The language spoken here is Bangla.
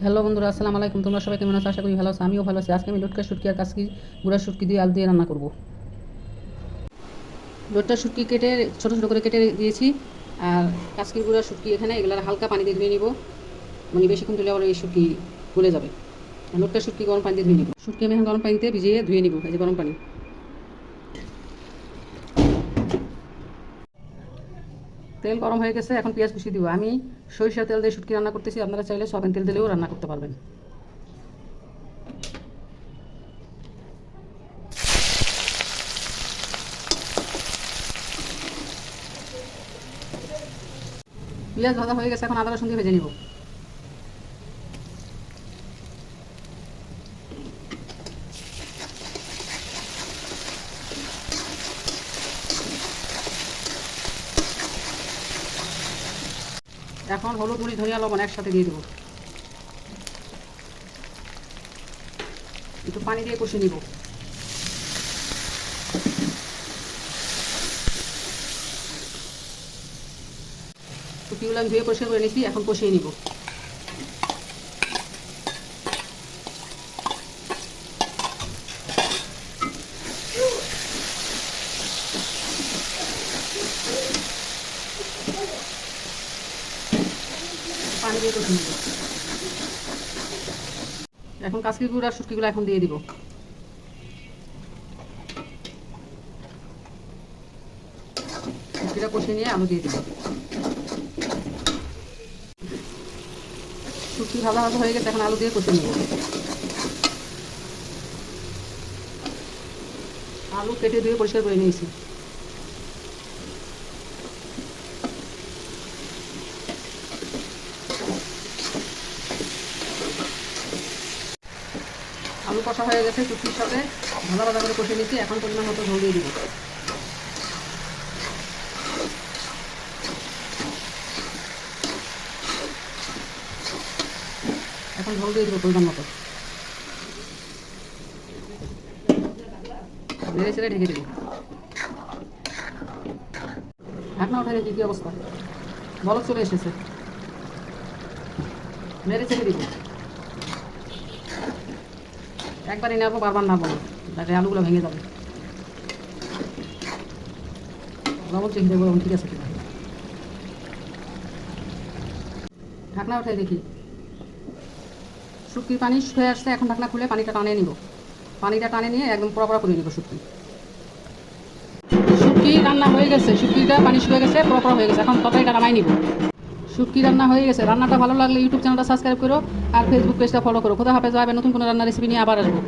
হ্যালো বন্ধুরা, আসসালামু আলাইকুম। তোমরা সবাই কেমন আছো? আশা করি ভালো আছো। আমিও ভালো আছি। আজকে আমি লটকা শুটকি আর কাসকি গুঁড়া শুটকি দিয়ে আলু দিয়ে রান্না করব। লটকা শুটকি কেটে ছোটো ছোটো করে কেটে দিয়েছি, আর কাসকির গুঁড়া শুটকি এখানে এগুলো হালকা পানি দিয়ে ধুয়ে নিব। মানে বেশিক্ষণ ধুলে আবার এই শুটকি গলে যাবে। আর লটকা শুটকি গরম পানি দিয়ে ধুয়ে নিব। শুটকি আমি এখন গরম পানিতে ভিজিয়ে ধুয়ে নিব। এই যে গরম পানি। তেল গরম হয়ে গেছে, এখন পেঁয়াজ কুচি দিব। আমি সরিষা তেল দিয়ে শুটকি রান্না করতেছি, আপনারা চাইলে সয়াবিন তেল দিলেও রান্না করতে পারবেন। পেঁয়াজ ভাজা হয়ে গেছে, এখন আদা রসুন দিয়ে ভেজে নিব। এখন হলুদ, মরিচ, ধনিয়া, লবণ একসাথে দিয়ে দেবো। একটু পানি দিয়ে কষিয়ে নিব। শুটকিগুলো আমি ধুয়ে পরিষ্কার করে নিয়েছি, এখন কষিয়ে নিব। পানি দিয়ে কষিয়ে নিব। এখন কাসকি গুঁড়া শুটকিগুলো এখন দিয়ে দিব। শুটকিটা কষিয়ে নিয়ে আলু দিয়ে দিব। শুটকি ভাজা ভাজা হয়ে গেছে, এখন আলু দিয়ে কষিয়ে নিব। আলু কেটে ধুয়ে পরিষ্কার করে নিয়েছি। আলু কষা হয়ে গেছে, শুটকির সাথে ভাজা ভাজা করে কষিয়ে নিয়েছি। এখন পরিমাণ মতো ঝোল দিয়ে দিব। এখন ঝোল দিয়ে দিব পরিমাণ মতো। নেড়ে চেড়ে ঢেকে দিব। ঢাকনা উঠে দেখি কি অবস্থা। বলক চলে এসেছে। নেড়ে চেড়ে দিব। একবারই নেবো, বারবার নাবো না, যাতে আলুগুলো ভেঙে যাবে। লবণ চেখে দেবো, লবণ ঠিক আছে কিনা। ঢাকনা উঠে দেখি শুটকির পানি শুকিয়ে আসছে। এখন ঢাকনা খুলে পানিটা টানিয়ে নিব। পানিটা টানে নিয়ে একদম পোড়া পোড়া করে নিব শুটকি। শুটকি রান্না হয়ে গেছে, শুটকিটা পানি শুকিয়ে গেছে, পোড়া পোড়া হয়ে গেছে। এখন তরকারিটা নামাই নিব। শুটকি রান্না হয়ে গেছে। রান্নাটা ভালো লাগলে ইউটিউব চ্যানেলটা সাবস্ক্রাইব করো আর ফেসবুক পেজটা ফলো করো। খোদা হাফেজ। নতুন কোনো রান্নার রেসিপি নিয়ে আবার আসবো।